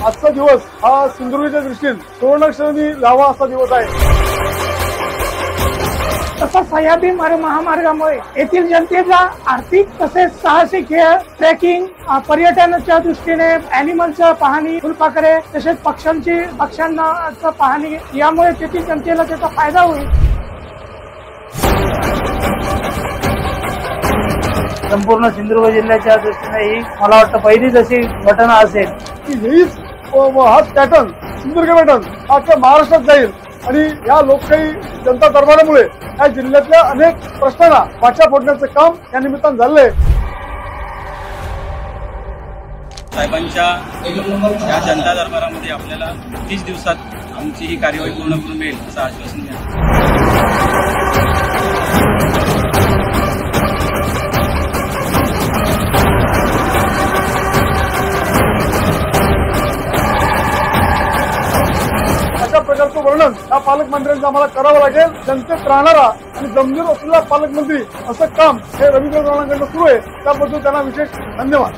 आजचा दिवस हा सिंधुदुर्गच्या दृष्टीने सुवर्णाक्षरांनी लावा असा दिवस आहे। तसं सह्याद्री महामार्गामुळे येथील जनतेला आर्थिक तसेच साहसी खेळ, ट्रेकिंग, पर्यटनाच्या दृष्टीने अॅनिमलच्या पाहणी, फुलपाखरे तसेच पक्ष्यांना पाहणी यामुळे तेथील जनतेला त्याचा फायदा होईल। संपूर्ण सिंधुदुर्ग जिल्ह्याच्या दृष्टीने ही मला वाटतं पहिलीच अशी घटना असेल की हीच हा पॅटर्न सिंधुदुर्ग पॅटर्न अख्ख्या महाराष्ट्रात जाईल आणि या लोकशाही जनता दरबारामुळे या जिल्ह्यातल्या अनेक प्रश्नांना वाचा फोडण्याचं काम या निमित्तानं झालंय। साहेबांच्या या जनता दरबारामध्ये आपल्याला 30 दिवसात आमची ही कार्यवाही पूर्ण करून मिळेल असं आश्वासन द्या। अशा प्रकारचं वर्णन या पालकमंत्र्यांचं आम्हाला करावं लागेल। जनतेत राहणारा आणि जमनीर असलेला पालकमंत्री असं काम हे रवींद्र चव्हाणांकडून सुरू आहे, त्याबद्दल त्यांना विशेष धन्यवाद।